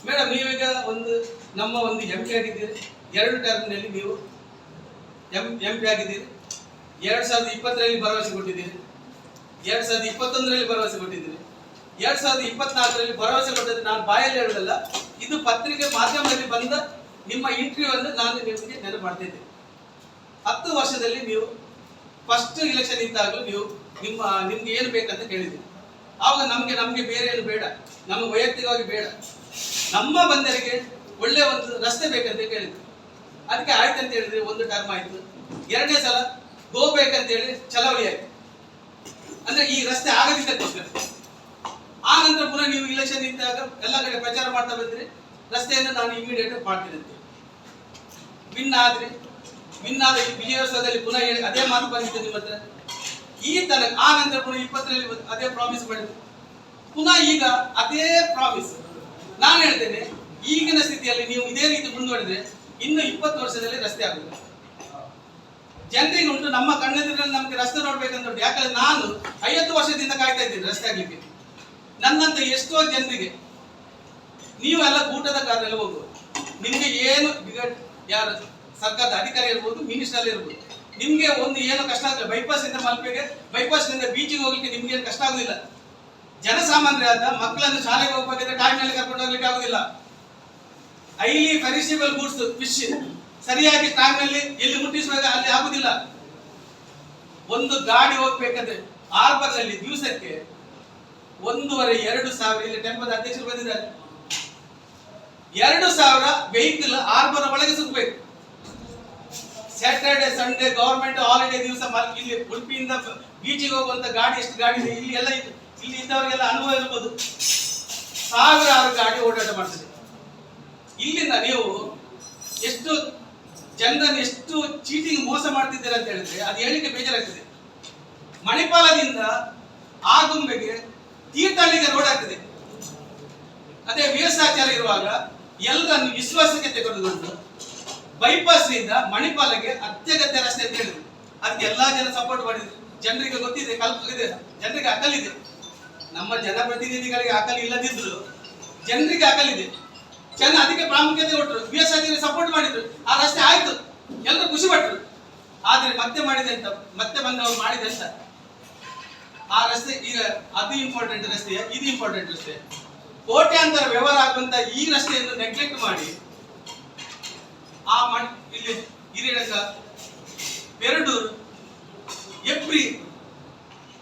Madam ನೀವೀಗ ನಮ್ಮ MP ಆಗಿದ್ದೀರಿ, 2 ಟರ್ಮ್ನಲ್ಲಿ ನೀವು MP ಆಗಿದ್ದೀರಿ. 2020ರಲ್ಲಿ ಭರವಸೆ ಕೊಟ್ಟಿದ್ದೀರಿ, 2021ರಲ್ಲಿ ಭರವಸೆ ಕೊಟ್ಟಿದ್ದೀರಿ, 2024ರಲ್ಲಿ ಭರವಸೆ ಕೊಟ್ಟಿದ್ದರೆ ನಾನು ಬಾಯಲ್ಲಿ ಹೇಳೋದಲ್ಲ, ಇದು ಪತ್ರಿಕೆ ಮಾಧ್ಯಮದಲ್ಲಿ ಬಂದ ನಿಮ್ಮ ಇಂಟರ್ವ್ಯೂ ಅನ್ನು ನಾನು ನಿಮಗೆ ನೆನಪು ಮಾಡ್ತಿದ್ದೆ. 10 ವರ್ಷದಲ್ಲಿ ನೀವು ಫಸ್ಟ್ ಇಲೆಕ್ಷನ್ ಇದ್ದಾಗಲೂ ನೀವು ನಿಮ್ಗೆ ಏನು ಬೇಕಂತ ಕೇಳಿದ್ದೀರಿ. ಆವಾಗ ನಮಗೆ ಬೇರೆ ಏನು ಬೇಡ, ನಮಗೆ ವೈಯಕ್ತಿಕವಾಗಿ ಬೇಡ, ನಮ್ಮ ಬಂದರಿಗೆ ಒಳ್ಳೆ ಒಂದು ರಸ್ತೆ ಬೇಕಂತ ಕೇಳಿದ್ರು. ಅದಕ್ಕೆ ಆಯ್ತು ಅಂತ ಹೇಳಿದ್ರೆ 1 ಟರ್ಮ್ ಆಯ್ತು. 2ನೇ ಸಲ ಗೋ ಬೇಕಂತ ಹೇಳಿ ಚಳವಳಿ ಆಯ್ತು. ಅಂದ್ರೆ ಈ ರಸ್ತೆ ಆಗದಿದ್ದಕ್ಕೋಸ್ಕರ. ಆ ನಂತರ ಪುನಃ ನೀವು ಇಲೆಕ್ಷನ್ ಇದ್ದಾಗ ಎಲ್ಲ ಕಡೆ ಪ್ರಚಾರ ಮಾಡ್ತಾ ಬಂದ್ರಿ, ರಸ್ತೆಯನ್ನು ನಾನು ಇಮಿಡಿಯೇಟ್ ಮಾಡ್ತೀನಿ ಅಂತ. ವಿನ್ ಆದ ವಿಜಯೋತ್ಸವದಲ್ಲಿ ಪುನಃ ಅದೇ ಮಾತು ಬಂದಿತ್ತು ನಿಮ್ಮ ಹತ್ರ. ಈ ತರ ಆ ನಂತರ ಪುನಃ 20ರಲ್ಲಿ ಅದೇ ಪ್ರಾಮಿಸ್ ಮಾಡಿದ್ರು. ಪುನಃ ಈಗ ಅದೇ ಪ್ರಾಮಿಸ್. ನಾನು ಹೇಳ್ತೇನೆ, ಈಗಿನ ಸ್ಥಿತಿಯಲ್ಲಿ ನೀವು ಇದೇ ರೀತಿ ಮುಂದುವರೆದ್ರೆ ಇನ್ನು 20 ವರ್ಷದಲ್ಲಿ ರಸ್ತೆ ಆಗುವುದು. ಜನರಿಗೆ ಉಂಟು, ನಮ್ಮ ಕಣ್ಣೆದುರಲ್ಲಿ ನಮಗೆ ರಸ್ತೆ ನೋಡ್ಬೇಕಂತ ಉಂಟು. ಯಾಕಂದ್ರೆ ನಾನು 50 ವರ್ಷದಿಂದ ಕಾಯ್ತಾ ಇದ್ದೇನೆ ರಸ್ತೆ ಆಗ್ಲಿಕ್ಕೆ. ನನ್ನಂತ ಎಷ್ಟೋ ಜನರಿಗೆ, ನೀವೆಲ್ಲ ಊಟದ ಕಾರಲ್ಲಿ ಹೋಗುವುದು, ನಿಮ್ಗೆ ಏನು ಯಾರು ಸರ್ಕಾರದ ಅಧಿಕಾರಿ ಇರ್ಬೋದು, ಮಿನಿಸ್ಟರ್ ಇರ್ಬೋದು, ನಿಮ್ಗೆ ಏನು ಕಷ್ಟ ಆಗಲ್ಲ. ಬೈಪಾಸ್ ಇಂದ ಮಲ್ಪೆಗೆ, ಬೈಪಾಸ್ ನಿಂದ ಬೀಚಿಗೆ ಹೋಗ್ಲಿಕ್ಕೆ ನಿಮ್ಗೆ ಏನು ಕಷ್ಟ ಆಗುದಿಲ್ಲ. ಜನಸಾಮಾನ್ಯರಾದ ಮಕ್ಕಳನ್ನು ಶಾಲೆಗೆ ಹೋಗ್ಬೇಕಿದ್ರೆ ಟೈಮ್ನಲ್ಲಿ ಕರ್ಕೊಂಡು ಹೋಗ್ಲಿಕ್ಕೆ ಆಗುದಿಲ್ಲ. ಹೈಲಿ ಪೆರಿಷಬಲ್ ಗೂಡ್ಸ್ ಫಿಶ್ ಸರಿಯಾಗಿ ಟೈಮ್ನಲ್ಲಿ ಎಲ್ಲಿ ಮುಟ್ಟಿಸುವಾಗ ಅಲ್ಲಿ ಆಗುದಿಲ್ಲ. ಒಂದು ಗಾಡಿ ಹೋಗ್ಬೇಕಂದ್ರೆ ಹಾರ್ಬರ್ ನಲ್ಲಿ ದಿವಸಕ್ಕೆ 1,500-2,000 ಇಲ್ಲಿ ಟೆಂಪೋದ ಅಧ್ಯಕ್ಷರು ಬಂದಿದ್ದಾರೆ. 2,000 ವೆಹಿಕಲ್ ಹಾರ್ಬರ್ ಒಳಗೆ ಸುತ್ತಬೇಕು. ಸ್ಯಾಟರ್ಡೆ ಸಂಡೇ ಗವರ್ಮೆಂಟ್ ಹಾಲಿಡೇ ದಿವಸ ಇಲ್ಲಿ ಉಡುಪಿಯಿಂದ ಬೀಚಿಗೆ ಹೋಗುವಂತ ಗಾಡಿ ಎಷ್ಟು ಗಾಡಿ ಇದೆ ಇಲ್ಲಿ ಎಲ್ಲ ಇದೆ. ಇಲ್ಲಿ ಇದ್ದವರಿಗೆಲ್ಲ ಅನುಭವ ಇರ್ಬೋದು. 1000 ಗಾಡಿ ಓಡಾಟ ಮಾಡ್ತದೆ. ಇಲ್ಲಿಂದ ನೀವು ಎಷ್ಟು ಜನರನ್ನು ಎಷ್ಟು ಚೀಟಿಂಗ್ ಮೋಸ ಮಾಡ್ತಿದ್ದೀರಾ ಅಂತ ಹೇಳಿದ್ರೆ ಅದು ಹೇಳಿಕೆ ಬೇಜಾರಾಗ್ತದೆ. ಮಣಿಪಾಲದಿಂದ ಆಗುಂಬೆಗೆ ತೀರ್ಥಹಳ್ಳಿಗೆ ರೋಡ್ ಆಗ್ತದೆ. ಅದೇ ವೀರಸಾಚಾರ ಇರುವಾಗ ಎಲ್ಲರನ್ನು ವಿಶ್ವಾಸಕ್ಕೆ ತೆಗೆದುಕೊಂಡು ಬೈಪಾಸ್ ನಿಂದ ಮಣಿಪಾಲಗೆ ಅತ್ಯಗತ್ಯ ರಸ್ತೆ ಅಂತ ಹೇಳಿದ್ರು. ಅದಕ್ಕೆ ಎಲ್ಲಾ ಜನ ಸಪೋರ್ಟ್ ಮಾಡಿದ್ರು. ಜನರಿಗೆ ಗೊತ್ತಿದೆ, ಇದೆ, ಜನರಿಗೆ ಅಕಲಿದೆ. ನಮ್ಮ ಜನಪ್ರತಿನಿಧಿಗಳಿಗೆ ಅಕಲ್ ಇಲ್ಲದಿದ್ರು ಜನರಿಗೆ ಅಕಲಿದೆ. ಜನ ಅದಕ್ಕೆ ಪ್ರಾಮುಖ್ಯತೆ ಕೊಟ್ಟರು, ವೀರಸಾಚಾರ್ಯ ಸಪೋರ್ಟ್ ಮಾಡಿದ್ರು. ಆ ರಸ್ತೆ ಆಯ್ತು, ಎಲ್ಲರೂ ಖುಷಿ ಪಟ್ಟರು. ಆದ್ರೆ ಮತ್ತೆ ಬಂದವರು ಮಾಡಿದೆ ಅಂತ ಆ ರಸ್ತೆ ಈಗ ಅದು ಇಂಪಾರ್ಟೆಂಟ್ ರಸ್ತೆ, ಇದು ಇಂಪಾರ್ಟೆಂಟ್ ರಸ್ತೆ. ಕೋಟ್ಯಾಂತರ ವ್ಯವಹಾರ ಆಗುವಂತ ಈ ರಸ್ತೆಯನ್ನು ನೆಗ್ಲೆಕ್ಟ್ ಮಾಡಿ ಇಲ್ಲಿ ಹಿರಿಯಡಕ, ಪೆರಡೂರು, ಎಪ್ರಿ,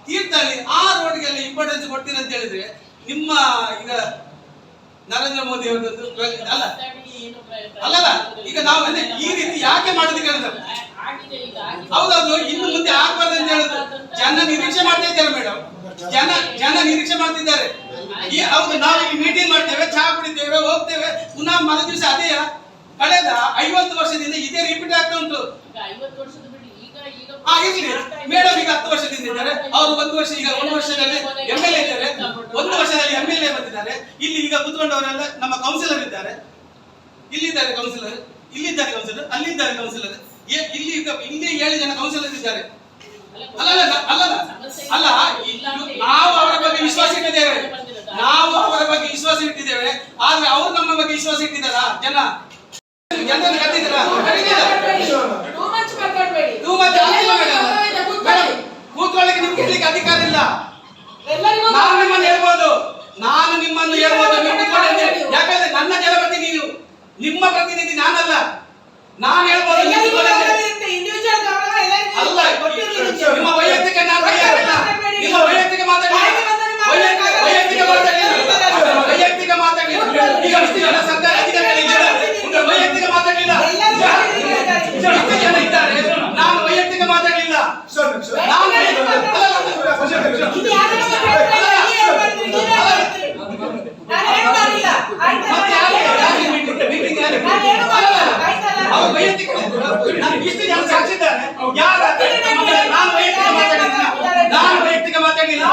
ತೀರ್ಥಹಳ್ಳಿ ಆ ರೋಡ್ಗೆಲ್ಲ ಇಂಪಾರ್ಟೆನ್ಸ್ ಕೊಡ್ತೀರ ಅಂತ ಹೇಳಿದ್ರೆ ನಿಮ್ಮ ಈಗ ನರೇಂದ್ರ ಮೋದಿ ಅವರದ್ದು ಅಲ್ಲಲ್ಲ. ಈಗ ನಾವು ಈ ರೀತಿ ಯಾಕೆ ಮಾಡೋದಕ್ಕೆ ಹೇಳಿದ್ರು? ಹೌದೌದು, ಇನ್ನು ಮುಂದೆ ಆಗ್ಬಾರ್ದು ಅಂತ ಹೇಳಿದ್ರು. ಜನ ನಿರೀಕ್ಷೆ ಮಾಡ್ತಾ ಇದ್ದಾರೆ ಮೇಡಮ್, ಜನ ನಿರೀಕ್ಷೆ ಮಾಡ್ತಿದ್ದಾರೆ. ಹೌದು, ನಾವು ಈ ಮೀಟಿಂಗ್ ಮಾಡ್ತೇವೆ, ಚಹಾ ಕುಡಿತೇವೆ, ಹೋಗ್ತೇವೆ, ಪುನಃ ಮರು ದಿವಸ ಅದೇ ಕಳೆದ 50 ವರ್ಷದಿಂದ ಇದೇ ರಿಪೀಟ್ ಆಗ್ತಾ ಉಂಟು. ಮೇಡಮ್ ಈಗ 10 ವರ್ಷದಿಂದ ಇದ್ದಾರೆ, ಅವರು 1 ವರ್ಷ, ಈಗ 1 ವರ್ಷದಲ್ಲಿ MLA ಇದ್ದಾರೆ, 1 ವರ್ಷದಲ್ಲಿ MLA ಬಂದಿದ್ದಾರೆ. ಇಲ್ಲಿ ಈಗ ಕುತ್ಕೊಂಡವರೆಲ್ಲ ನಮ್ಮ ಕೌನ್ಸಿಲರ್ ಇದ್ದಾರೆ. ಇಲ್ಲಿದ್ದಾರೆ ಕೌನ್ಸಿಲರ್, ಇಲ್ಲಿದ್ದಾರೆ ಕೌನ್ಸಿಲರ್, ಅಲ್ಲಿದ್ದಾರೆ ಕೌನ್ಸಿಲರ್, ಇಲ್ಲಿ 7 ಜನ ಕೌನ್ಸಿಲರ್ ಇದ್ದಾರೆ. ಅಲ್ಲ, ನಾವು ಅವರ ಬಗ್ಗೆ ವಿಶ್ವಾಸ ಇಟ್ಟಿದ್ದೇವೆ, ಆದ್ರೆ ಅವರು ನಮ್ಮ ಬಗ್ಗೆ ವಿಶ್ವಾಸ ಇಟ್ಟಿದ್ದಾರಾ? ಜನರನ್ನು ಕತ್ತಿದ್ದೀರಾ? ಕೂತ್ಕೊಳ್ಳಿಕ್ಕೆ ನಿಮ್ಗೆ ಹೇಳಲಿಕ್ಕೆ ಅಧಿಕಾರ ಇಲ್ಲ. ನಾನು ನಿಮ್ಮನ್ನು ಹೇಳ್ಬೋದು, ಯಾಕಂದ್ರೆ ನನ್ನ ಜನಪ್ರತಿನಿಧಿ, ನಿಮ್ಮ ಪ್ರತಿನಿಧಿ ನಾನಲ್ಲ. ನಾನು ಹೇಳ್ಬೋದು, ಅಲ್ಲ, ನಿಮ್ಮ ವೈಯಕ್ತಿಕ ನಾನು ನಿಮ್ಮ ವೈಯಕ್ತಿಕ ಮಾತಾಡಲಿಲ್ಲ. ಈಗ ಸರ್ಕಾರ ಅಧಿಕಾರಿಗಳಿದ್ದಾರೆ, ವೈಯಕ್ತಿಕ ಮಾತಾಡಲಿಲ್ಲ. ಇಷ್ಟು ಜನ ಇದ್ದಾರೆ, ನಾನು ವೈಯಕ್ತಿಕ ಮಾತಾಡಲಿಲ್ಲ. ಇಷ್ಟು ಜನ ಸಾಕ್ಷಿದ್ದಾರೆ, ನಾನು ವೈಯಕ್ತಿಕ ಮಾತಾಡಲಿಲ್ಲ.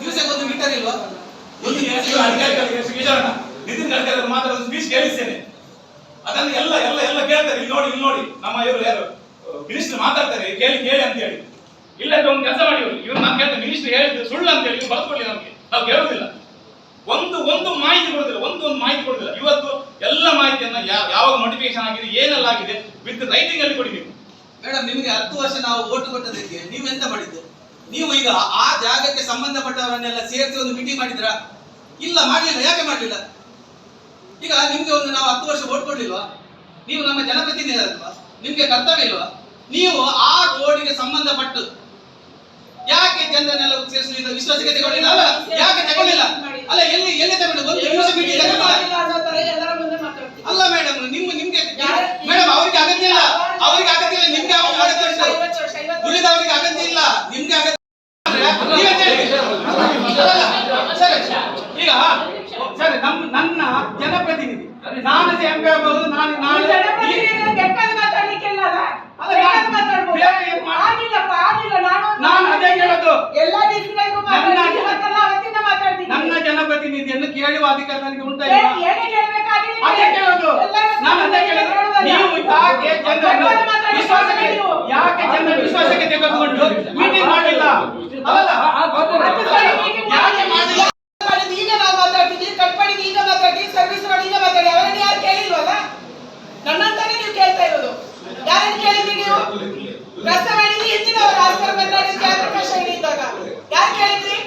ದಿವಸಕ್ಕೊಂದು ಮೀಟರ್ ಇಲ್ವಾ? ನಿತಿನ್ ಗಡ್ಕರಿ ಮಾತಾಡೋ ಸ್ಪೀಚ್ ಕೇಳಿಸ್ತೇನೆ, ಅದನ್ನು ಎಲ್ಲ ಕೇಳ್ತಾರೆ. ಇಲ್ಲಿ ನೋಡಿ ನಮ್ಮ ಇವರು ಯಾರು ಮಿನಿಸ್ಟರ್ ಮಾತಾಡ್ತಾರೆ, ಕೇಳಿ ಅಂತ ಹೇಳಿ. ಇಲ್ಲ ಒಂದು ಕೆಲಸ ಮಾಡಿ, ಇವ್ರು ನಾನು ಕೇಳ್ತೇನೆ, ಮಿನಿಸ್ಟರ್ ಹೇಳಿದ್ದು ಸುಳ್ಳು ಅಂತ ಹೇಳಿ ಬರ್ಕೊಳ್ಳಿ, ನಮಗೆ ನಾವು ಕೇಳುವುದಿಲ್ಲ. ಒಂದು ಮಾಹಿತಿ ಕೊಡುದಿಲ್ಲ, ಒಂದು ಮಾಹಿತಿ ಕೊಡುದಿಲ್ಲ. ಇವತ್ತು ಎಲ್ಲ ಮಾಹಿತಿಯನ್ನ ಯಾವಾಗ ನೋಟಿಫಿಕೇಶನ್ ಆಗಿದೆ, ಏನೆಲ್ಲ ಆಗಿದೆ ವಿತ್ ರೈಟಿಂಗ್ ಅಲ್ಲಿ ಕೊಡಿ ನೀವು. ಮೇಡಮ್, ನಿಮಗೆ 10 ವರ್ಷ ನಾವು ಓಟು ಕೊಟ್ಟದಕ್ಕೆ ನೀವು ಎಂತ ಮಾಡಿದ್ದು? ನೀವು ಈಗ ಆ ಜಾಗಕ್ಕೆ ಸಂಬಂಧಪಟ್ಟವರನ್ನೆಲ್ಲ ಸೇರಿಸಿ ಒಂದು ಮೀಟಿಂಗ್ ಮಾಡಿದ್ರಾ? ಇಲ್ಲ, ಮಾಡಲಿಲ್ಲ. ಯಾಕೆ ಮಾಡಲಿಲ್ಲ? ಈಗ ನಿಮ್ಗೆ ಒಂದು ನಾವು 10 ವರ್ಷ ಓಟ್ ಕೊಡ್ಲಿಲ್ವಾ? ನೀವು ನಮ್ಮ ಜನಪ್ರತಿನಿಧಿ ಅಲ್ವಾ? ನಿಮ್ಗೆ ಕರ್ತವ್ಯ ಇಲ್ವಾ? ನೀವು ಆ ರೋಡಿಗೆ ಸಂಬಂಧಪಟ್ಟು ಯಾಕೆ ಜನರನ್ನೆಲ್ಲ ಸೇರಿಸಲಿಲ್ಲ? ವಿಶ್ವಾಸಕ್ಕೆ ತಗೊಳ್ಳಿಲ್ಲ ಅಲ್ಲ? ಯಾಕೆ ತಗೊಳ್ಳಿಲ್ಲ? ಅಲ್ಲ, ಎಲ್ಲಿ ತಗೊಂಡು ಒಂದು ನಿಮಿಷ ಮೀಟಿಂಗ್ ಅಲ್ಲ ಮೇಡಮ್. ನಿಮ್ಗೆ ಮೇಡಮ್ ಅವ್ರಿಗೆ ಅಗತ್ಯ ಇಲ್ಲ, ಅವ್ರಿಗೆ ಅಗತ್ಯ ಇಲ್ಲ, ನಿಮ್ಗೆ ಅವ್ರು ಅಗತ್ಯ ಉಂಟು. ಉಳಿದವರಿಗೆ ಅಗತ್ಯ ಇಲ್ಲ, ನಿಮ್ಗೆ ಅಗತ್ಯ. ಈಗ ಸರಿ, ನನ್ನ ಜನಪ್ರತಿನಿಧಿ ನಾನು ಎಂಪಿ ಆಗಬಹುದು. ನಾನು ಅದೇ ಕೇಳೋದು, ನನ್ನ ಜನಪ್ರತಿನಿಧಿಯನ್ನು ಕೇಳುವ ಅಧಿಕಾರ ನನಗೆ ಉಂಟಾ? ಅದೇ ಕೇಳೋದು, ನಾನು ಅದೇ ಕೇಳೋದು. ನೀವು ಯಾಕೆ ಜನರ ವಿಶ್ವಾಸಕ್ಕೆ ತೆಗೆದುಕೊಂಡು ಮೀಟಿಂಗ್ ಮಾಡಿಲ್ಲ? ಅಲ್ಲ, ಯಾಕೆ ಮಾಡಿಲ್ಲ? ಈಗ ನಾವು ಮಾತಾಡ್ತಿದ್ದೀವಿ, ಕಟ್ ಮಾಡಿ ಈಗ ಮಾತಾಡ್ತೀವಿ, ಸರ್ವಿಸ್ ಮಾಡಿ ಈಗ ಮಾತಾಡಿ. ಅವರನ್ನು ಯಾರು ಕೇಳಿಲ್ವಲ್ಲ? ನನ್ನಂತಾನೆ ನೀವು ಕೇಳ್ತಾ ಇರೋದು. ಯಾರನ್ನು ಕೇಳಿದ್ರಿ ನೀವು? ರಸ್ತೆ ಮಾಡಿದ್ರಿ ಹಿಂದಿನವರು ಆಸ್ಕರ್ ಮಾತಾಡಿದ್ರೆ ಅವಕಾಶ ಇದ್ದಾಗ ಯಾರು ಕೇಳಿದ್ರಿ?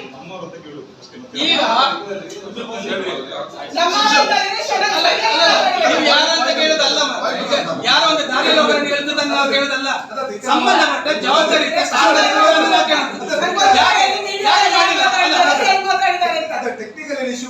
ಈಗ ನಮ್ಮ ಯಾರಂತ ಕೇಳೋದಲ್ಲ, ಯಾರೋ ಒಂದು ದಾರಿಯಲ್ಲಿ ಒಬ್ಬರನ್ನು ಹೇಳ್ತದನ್ನು ನಾವು ಕೇಳೋದಲ್ಲ. ಸಂಬಂಧಪಟ್ಟ ಜವಾಬ್ದಾರಿ ಟೆಕ್ನಿಕಲ್ ಇಶ್ಯೂ